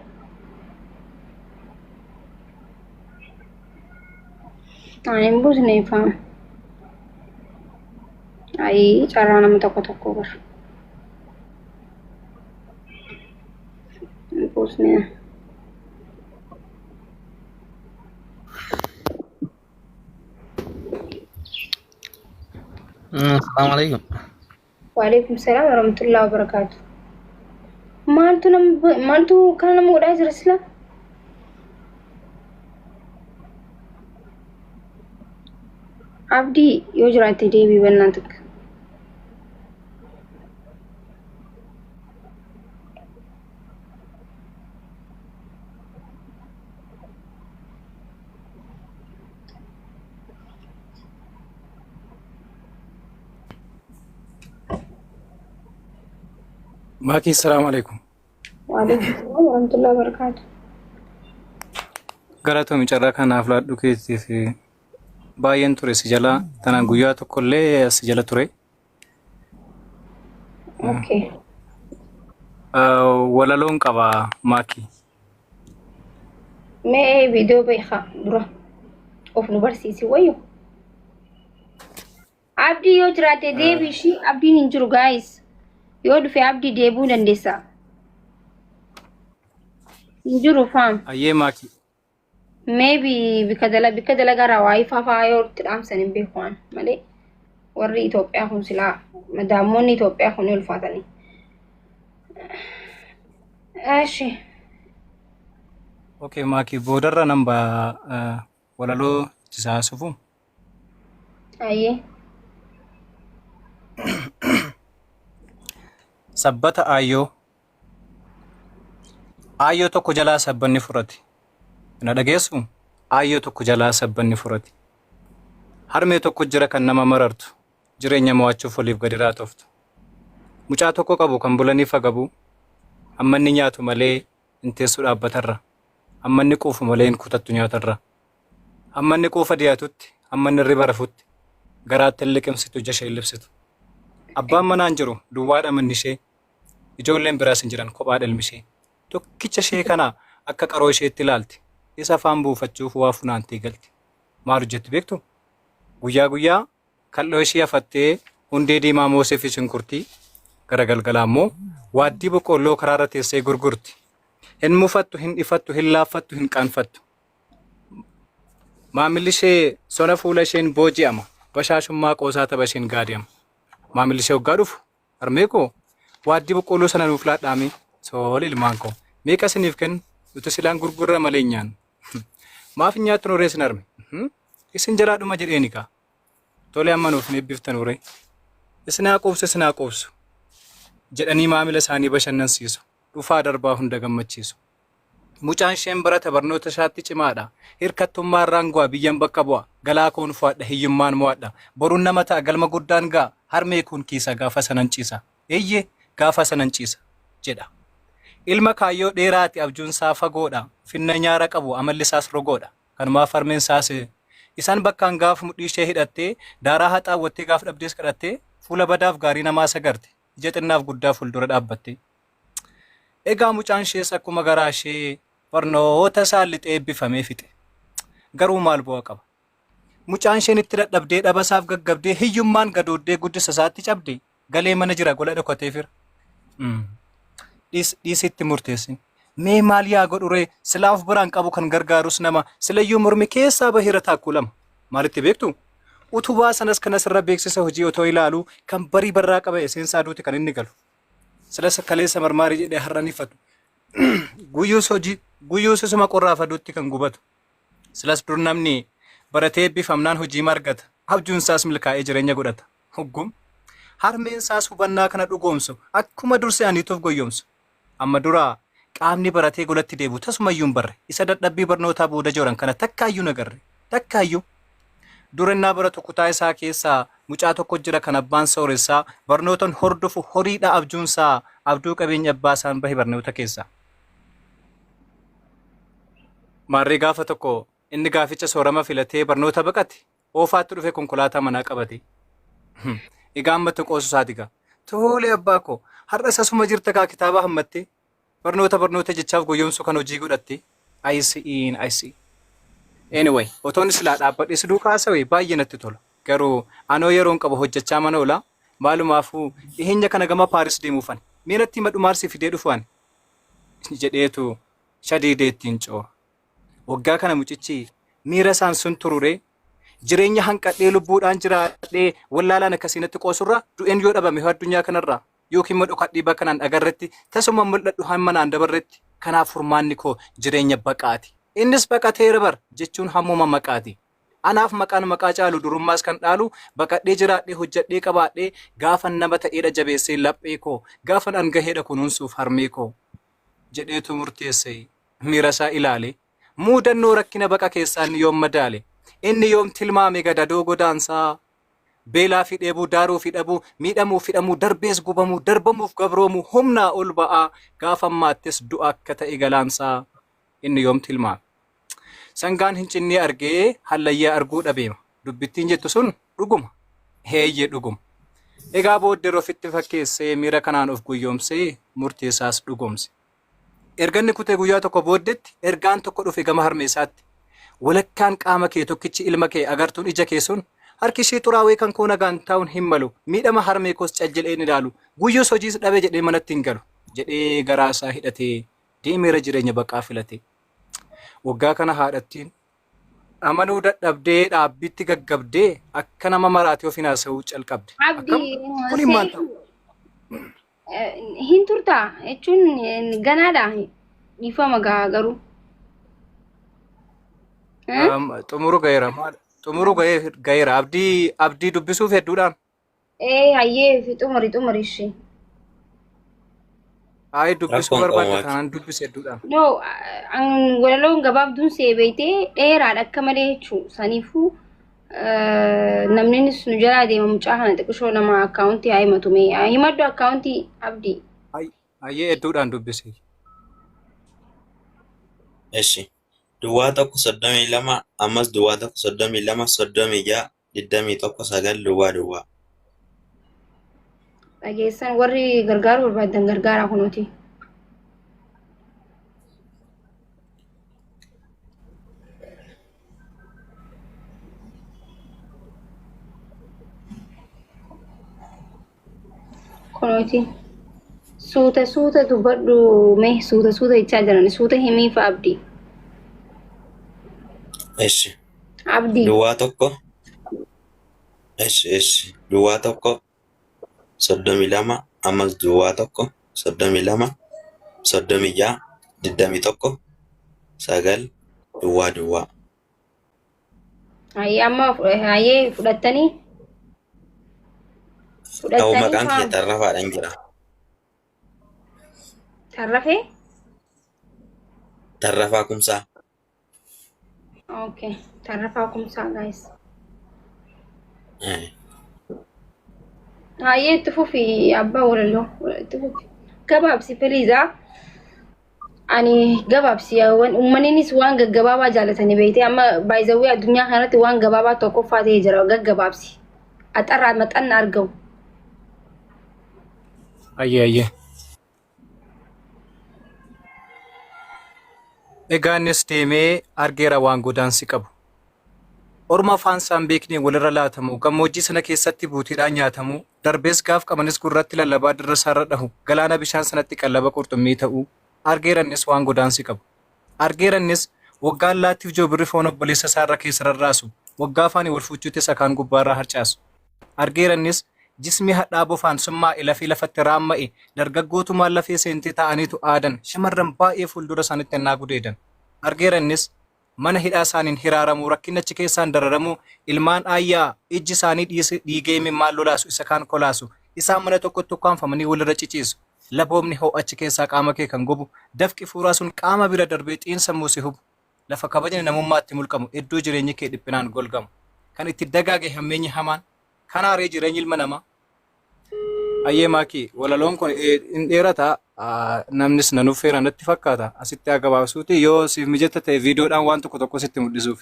ani buusne faam ay carraa nama tokko bar buusne Assalamualaikum. Waalaikumsalam warahmatullahi wabarakatuh. Maaltu kana nama godhaa jira sila? Abdii yoo jiraatte deebii bannaan takka. Maki assalamualaikum. Waalaikumsalam warahmatullahi wabarakatuh. Galatoomii carraa kanaaf laadhu keetiif baay'een ture si jala tanaan guyyaa tokkollee si jala ture. Okay. Walaloon qaba Maki. Mee viidiyoo beekaa dura of nu barsiisi wayyo. Abdii yoo jiraate deebii ishii abdiin hin jiru guys. Yoo dhufe abdii deebuu dandeessa. Hin jiru faam. Ayyee maaki. Maybe bika dalagaa raawwaa fafaa yoo itti dhaamsan hin beekan malee warri Itoophiyaa kun silaa madaamoonni Itoophiyaa kun ulfaatanii. Ashi. Okay maaki boodarra namba walaloo itti saasufu. Ayyee. Sabbata aayyoo. Aayyoo tokko jalaa sabbanni furate. Na dhageessu aayyoo tokko jalaa sabbanni furate. Harmee tokko jira kan nama marartu. Jireenya mo'achuuf waliif gadi raatoftu. Mucaa tokko qabu kan bulaniif agabu. Ammanni nyaatu malee hin teessu dhaabbatarra. Ammanni quufu malee hin kutattu nyaatarra. Ammanni quufa dhiyaatutti, ammanni riba rafutti. Garaatti hin liqimsitu ija ishee libsitu. Abbaan manaan jiru duwwaadha manni ishee. Ijoolleen biraas hin jiran kophaa dhalmishee. Tokkicha ishee kana akka qaroo isheetti ilaalti. Isa afaan buufachuuf waa funaantee galti. Maal hojjetti beektu? Guyyaa guyyaa kal'oo ishee hafattee hundee diimaa moosee fi shunkurtii gara galgalaa immoo waaddii boqqolloo karaarra teessee gurgurti. Hin mufattu, hin dhifattu, hin laaffattu, hin qaanfattu. Maamilli ishee sona fuula isheen booji'ama. Bashaashummaa qoosaa tapha isheen gaadi'ama. Maamilli ishee hoggaa dhufu harmee koo waaddii boqqolloo sana nuuf laadhaame sooli ilmaan koo meeqa isiniif kennu nuti silaan gurgurra malee nyaannu. Maaf nyaattu nuree isin harme? Isin jalaa dhuma jedheeni kaa. Tole amma nuuf eebbiftan uree. Isinaa quubsu jedhanii maamila isaanii bashannansiisu. Dhufaa darbaa hunda gammachiisu. Mucaan isheen barata barnoota ishaatti cimaadha. Hirkattummaan raangoo biyyan bakka bu'a. Galaa koon fu'adha hiyyummaan mo'adha. Boruun nama ta'a galma guddaan ga'a. Harmee kun kiisa gaafa sanan ciisa. Eeyyee gaafa sanan ciisa jedha. Ilma kaayyoo dheeraati abjuunsaa fagoodha. Finna nyaara qabu amalli isaas rogoodha. Kanumaaf harmeen isaas isaan bakkaan gaafa mudhii ishee hidhattee daaraa haxaawwattee gaafa dhabdees kadhattee fuula badaaf gaarii namaa sagarte. Ija xinnaaf guddaa fuuldura dhaabbatte. Egaa mucaan ishees akkuma garaa ishee barnoota isaa lixee eebbifamee fixe. Garuu maal bu'aa qaba? Mucaan isheen itti dadhabdee dhabasaaf gaggabdee hiyyummaan gadooddee guddisa isaatti cabde galee mana jira gola dhokatee fira. Dhiisitti murteessin. Mee maal yaa godhure silaaf biraan qabu kan gargaarus nama silayyuu mormi keessaa bahira taakkuu lama. Maalitti beektu? Utubaa sanas kanas irra beeksisa hojii otoo ilaalu kan barii barraa qaba seensa aduuti kan inni galu. Silas kaleessa marmaarii jedhee har'anifatu. Guyyuus isuma qorraaf aduutti kan gubatu. Silas dur namni baratee eebbifamnaan hojii margata. Abjuun isaas milkaa'ee jireenya godhata. Hoggum. Harmeen isaas hubannaa kana dhugoomsu akkuma dursee aniituuf goyyomsu. Amma duraa qaamni baratee golatti deebu tasumayyuu hin barre. Isa dadhabbii barnootaa booda jooran kana takkaayyuu nagarre. Takkaayyuu. Durannaa baratu kutaa isaa keessaa mucaa tokko jira kan abbaan sooressaa barnootaan hordofu horiidha abjuunsaa abduu qabeenya abbaa isaan bahe barnoota keessaa. Maarree gaafa tokko inni gaaficha soorama filatee barnoota baqate oofaatti dhufe konkolaataa manaa qabate. Egaa ammatti qoosu isaati gaa. Tole abbaa koo har'a isasuma jirta gaa kitaaba hammattee barnoota jechaaf goyyomsu kan hojii godhatte. I see. Anyway, otoon silaa dhaabbadhe si duukaa haasawee baay'ee natti tola. Garuu anoo yeroon qaba hojjechaa mana oola. Maalumaafuu dhiheenya kana gama Paaris deemuufan. Meenatti madhumaarsi fidee dhufuan jedheetu shadiideettiin coora. Waggaa kana mucichi miira isaan sun turure jireenya hanqadhee lubbuudhaan jiraadhee wallaalaan akkasiinatti qoosurra du'een yoo dhabame addunyaa kanarraa yookiin immoo dhokadhii bakka naan dhagarretti tasuma mul'adhu hamma naan dabarretti kanaaf furmaanni koo jireenya baqaati. Innis baqateera bar jechuun hammuma maqaati. Anaaf maqaan maqaa caalu durummaas kan dhaalu baqadhee jiraadhee hojjedhee qabaadhee gaafan nama ta'eedha jabeessee laphee koo gaafan angaheedha kunuunsuuf harmee koo jedheetu murteessee miira isaa ilaale muudannoo rakkina baqa keessaan yoom madaale inni yoom tilmaame gadadoo godaansaa beelaa fi dheebuu daaruu fi dhabuu miidhamuu fi dhamuu darbees gubamuu darbamuuf gabroomu humnaa ol ba'aa gaafan maattis du'a akka ta'e galaansaa inni yoom tilmaame. Sangaan hin cinnee argee hallayyaa arguu dhabeema. Dubbittiin jettu sun dhuguma. Heeyyee dhuguma. Egaa booddee ofitti fakkeessee miira kanaan of guyyoomsee murteessaas dhugoomse. Erganni kutee guyyaa tokko booddetti ergaan tokko dhufe gama harmeessaatti. Walakkaan qaama kee tokkichi ilma kee agartuun ija kee sun harki ishee xuraawee kan koo nagaan taa'uun hin malu miidhama harmee koos cajjileen ilaalu guyyoos hojiis dhabe jedhee manatti hin galu jedhee garaa isaa hidhatee deemeera jireenya baqaa filate. Waggaa kana haadhattiin amanuu dadhabdee dhaabbitti gaggabdee akka nama maraatee of hinaasa'uu calqabde. Kun maal ta'u? Hin turtaa jechuun ganaadha dhiifama garuu. Xumuru gaheera abdii dubbisuuf hedduudhaan. Hayyee xumuri ishee. Ayi dubbisuu barbaadda kanaan dubbise hedduudhaan. No, walaloon gabaabduun seebeetee dheeraadha akka malee jechuun saniifuu namni nu jalaa deema mucaa kana xiqqishoo nama akkaawuntii haa himatu mee himaddu akkaawuntii abdii. Hayyee hedduudhaan dubbise. Eshi. Duwwaa tokko 32 ammas duwwaa tokko 32 36 21 9 duwwaa. Dhageessan warri gargaaru barbaadan gargaaraa kunuuti. Kunuuti. Suuta dubbadhu mee suuta jechaa jiran suuta himiif abdii. Eshi. Abdii. Duwwaa tokko. Eshi. Duwwaa tokko 32 ammas duwwaa tokko 32 36 21 9 duwwaa. Hayyee amma hayyee fudhattanii. Ta'u maqaan kee tarrafaadhaan jira. Tarrafee? Tarrafaa Kumsaa. Okay, tarrafaa Kumsaa guys. Hayyee itti fufi abbaa walaloo itti fufi. Gabaabsi please. Ani gabaabsi uummanninis waan gaggabaabaa jaalatanii beekte amma baay'izawii addunyaa kanatti waan gabaabaa tokkoffaa ta'ee jira gaggabaabsi. Axarraa maxxanna argamu. Hayyee. Egaa innis deemee argeera waan godaansi qabu. Orma afaan isaan beeknee walirra laatamu gammoojjii sana keessatti buutiidhaan nyaatamu darbees gaaf qabanis gurratti lallabaa dirra isaarra dhahu galaana bishaan sanatti qallaba qurxummii ta'u argeera innis waan godaansi qabu. Argeera innis waggaa allaattiif joobirri foon obboleessa isaarra keessa rarraasu waggaa afaanii wal fuuchuutti sakaan gubbaarraa harcaasu. Argeera innis jismi hadhaa bofaan summaa'e lafee lafatti raamma'e dargaggootumaan lafee seentee ta'aniitu aadan shamarran baay'ee fuuldura isaanitti ennaa gudeedan. Argeera innis mana hidhaa isaaniin hiraaramuu rakkinachi keessaan dararamu ilmaan aayyaa ijji isaanii dhiigee mimmaan lolaasu isa kaan kolaasu isaan mana tokkotti ukkaanfamanii walirra ciciisu laboomni ho'achi keessaa qaama kee kan gubu dafqi fuuraa sun qaama bira darbee xiinsammuu si hubu lafa kabajni namummaatti mulqamu iddoo jireenyi kee dhiphinaan golgamu kan itti dagaage hammeenyi hamaan kan aaree jireenyi ilma namaa. Hayyee maakii walaloon kun hin dheerata namnis nanuffeera natti fakkaata asitti haa gabaabsuuti yoo siif mijata ta'e viidiyoodhaan waan tokko sitti mul'isuuf.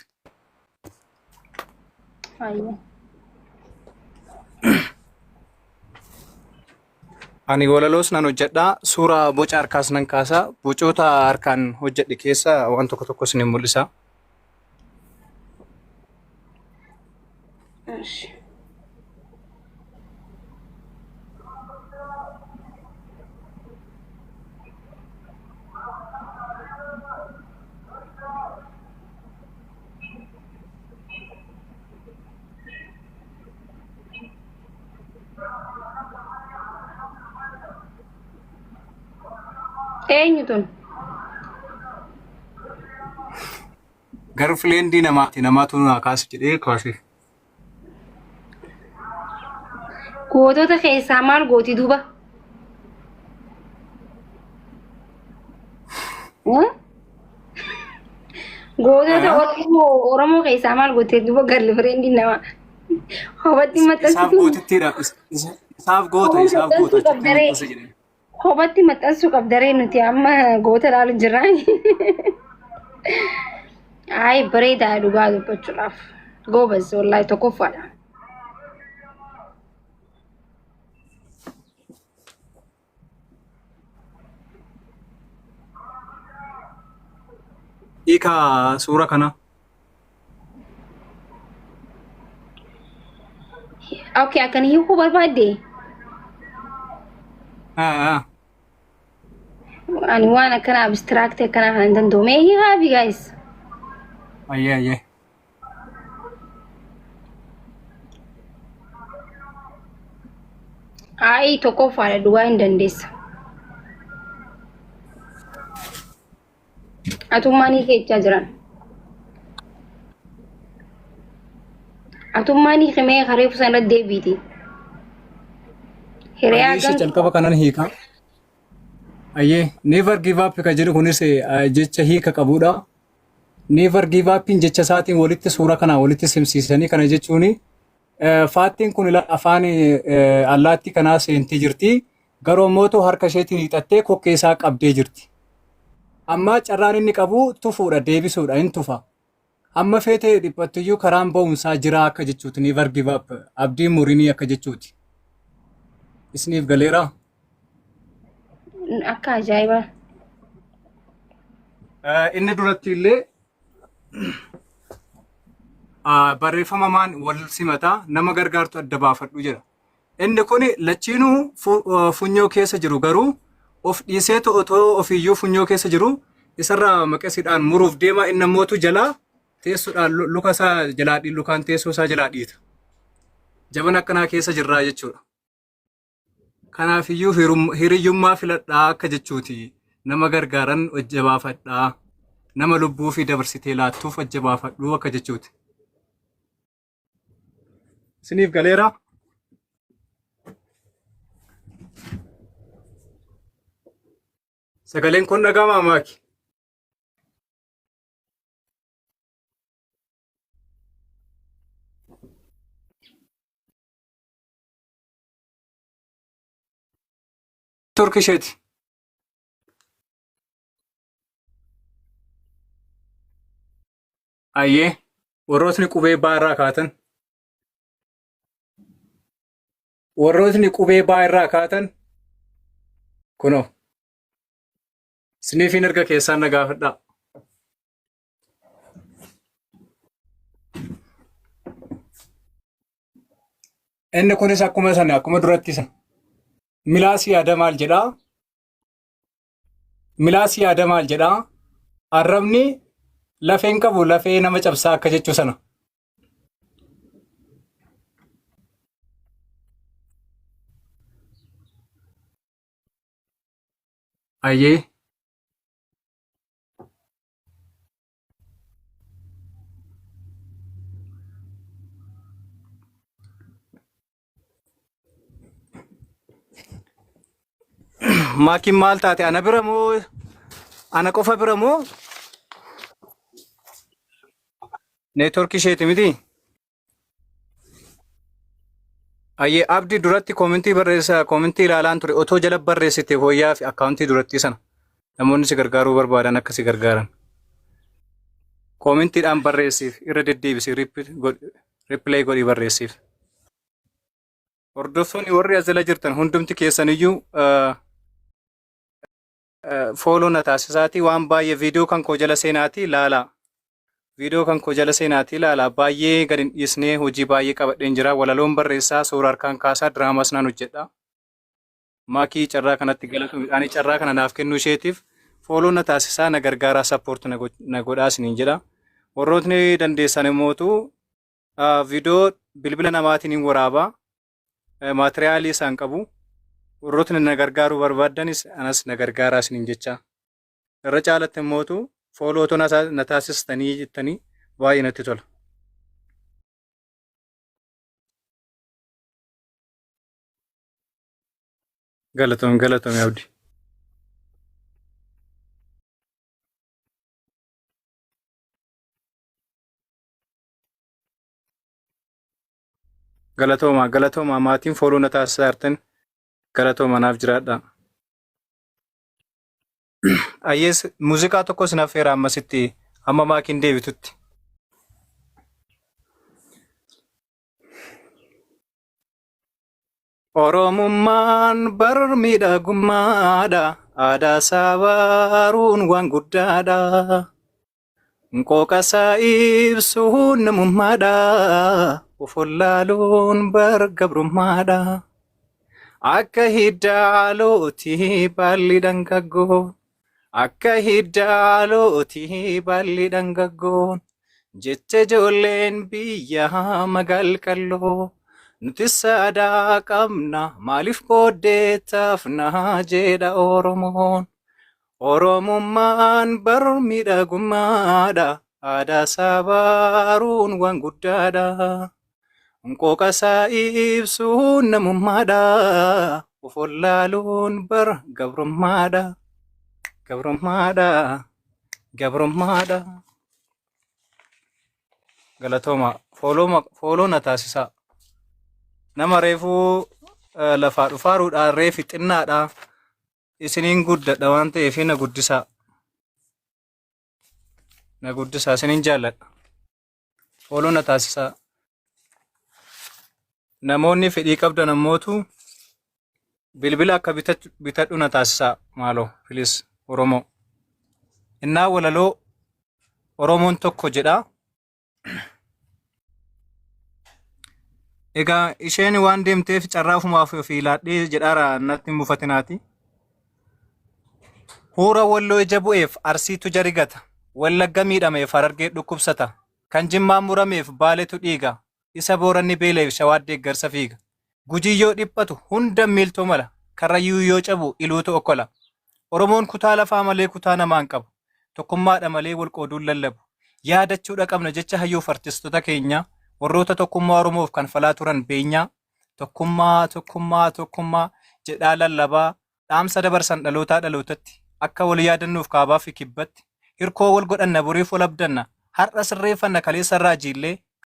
Ani walaloos nan hojjedhaa suuraa boca harkaas nan kaasaa bocoota harkaan hojjedhe keessa waan tokko sin mul'isa. Eenyuun? Garuu fileendii namaatu naa kaasi jedhee kaase. Gootota keessaa maal gooti duuba? Gootota Oromoo keessaa maal gootee duuba garli fileendii namaa? Hobatti maxxansitu. Isaaf goota. Hobatti maxxansuu qabdaree nuti amma goota ilaalu jirra. Ay bareedaa dhugaa dubbachuudhaaf goobas wallahi tokkoffaadha. Hiika suura kana. Okay, akan hiiku barbaadde. Ani waan akkana abstract akkana kan danda'u. Mee hiikaa guys. Ayyee. Ai tokkoffaadha duwwaa hin dandeessa. Atummaanii keechaa jiran. Atummaanii qimee kareefu sana deebiiti. Hiriyaa Ayyee calqaba kanan hiika. Ayyee never give up ka jedhu kunis jecha hiika qabudha. Never give up jecha isaatiin walitti suura kana walitti simsiisanii kana jechuuni. Faattiin kun afaan allaattii kanaa seentee jirti. Garuu immoo harka isheetiin hiixattee kokkee isaa qabdee jirti. Amma carraan inni qabu tufuudha deebisuudha hin tufa. Amma feetee dhiphattuyyuu karaan ba'umsaa jira akka jechuuti never give up abdiin murinii akka jechuuti. Isiniif galeeraa? Akka ajaa'ibaa. Inni duratti illee barreeffama maan wal simataa nama gargaartu adda baafadhu jedha. Inni kun lachiinuu funyoo keessa jiru garuu of dhiisee otoo ofiyyuu funyoo keessa jiru isarraa maqasiidhaan muruuf deema inni ammootu jalaa teessuudhaan luka isaa jalaa lukaan teessoo isaa jalaa dhiita. Jaban akkanaa keessa jirraa jechuudha. Kanaafiyyuu hiriyyummaa filadhaa akka jechuuti. Nama gargaaran hojjabaafadhaa. Nama lubbuu fi dabarsitee laattuuf hojjabaafadhuu akka jechuuti. Isiniif galeeraa? Sagaleen kun dhaga'amaa maaki? Turkisheeti. Ayyee warrootni qubee baa irraa kaatan. Warrootni qubee baa irraa kaatan kunoo. Isiniifin erga keessaan na gaafadhaa. Inni kunis akkuma sana akkuma duratti sana. Milaasii yaada maal jedhaa? Milaasii yaada maal jedhaa? Arrabni lafeen qabu lafee nama cabsaa akka jechuu sana. Ayyee. Maakiin maal taate ana bira moo ana qofa bira moo neetworkii isheeti miti? Ayyee abdii duratti koomentii barreessaa koomentii ilaalaan ture otoo jala barreessite hooyyaa fi akkaawuntii duratti sana namoonni si gargaaruu barbaadan akka si gargaaran. Koomentiidhaan barreessiif irra deddeebisi ripilee godhii barreessiif. Hordoftoonni warri as jala jirtan hundumti keessaniyyuu fooloo na taasisaatii waan baay'ee viidiyoo kan koo jala seenaatii ilaalaa. Viidiyoo kan koo jala seenaatii ilaalaa baay'ee gad hin dhiisnee hojii baay'ee qabadheen jira. Walaloon barreessaa suura harkaan kaasaa diraamas nan hojjedha. Maakii carraa kanatti galatu ani carraa kana naaf kennuu isheetiif fooloo na taasisaa na gargaaraa sappoorti na godhaa isiniin jedha. Warrootni dandeessan immootu viidiyoo bilbila namaatiin hin waraabaa. Maatiriyaalii isaan qabu. Warrootni na gargaaruu barbaaddanis anas na gargaaraa isiniin jecha. Irra caalatti immootu fooloo otoo na taasistanii jettanii baay'ee natti tola. Galatoomii abdii. Galatoomaa maatiin fooloo na taasisaa jirtan galatooma naaf jiraadha. Ayyees muuziqaa tokko sinaaf feera ammasitti amma maakiin deebitutti. Oromummaan bar miidhagummaadha aadaa isaa baruun waan guddaadha. Nkooqa saayibsuun namummaadha. Ufollaaluun bargabrummaadha. Akka hiddaalooti baalli dhangaggoon. Akka hiddaalooti baalli dhangaggoon. Jette ijoolleen biyya magaal qalloo. Nuti saadaa qabna maaliif booddee taafna jedha Oromoon. Oromummaan bar miidhagummaadha. Aadaa sabaaruun waan guddaadha. Nkooqa saayibsuun namummaadha. Ufollaaluun bar gabrummaadha. Gabrummaadha. Gabrummaadha. Galatooma fooloo na taasisaa. Nama reefuu lafaa dhufaaruudhaan reefi xinnaadha. Isiniin guddadha waan ta'eef na guddisaa. Na guddisaa isiniin jaalladha. Fooloo na taasisaa. Namoonni fedhii qabdan ammootu bilbila akka bitadhu na taasisaa maaloo filis Oromoo. Innaa walaloo Oromoon tokko jedha. Egaa isheen waan deemteef carraa ofumaaf ofii laadhee jedhaara natti hin buufatinaati. Huura Walloo ija bu'eef Arsiitu jarigata. Wallagga miidhameef Harargee dhukkubsata. Kan Jimmaan murameef Baaleetu dhiiga. Isa Booranni beeleef Shawaa deeggarsa fiiga. Gujii yoo dhiphatu hunda miiltoo mala. Karrayyuu yoo cabu iluutu okkola. Oromoon kutaa lafaa malee kutaa namaan qabu. Tokkummaadha malee wal qooduun lallabu. Yaadachuudha qabna jecha hayyuuf artistoota keenya. Warroota tokkummaa Oromoof kan falaa turan beenyaa. Tokkummaa jedhaa lallabaa. Dhaamsa dabarsan dhalootaa dhalootatti. Akka wal yaadannuuf kaabaa fi kibbatti. Hirkoo wal godhanna boriif wal abdanna. Har'a sirreeffanna kaleessa irraa jiillee.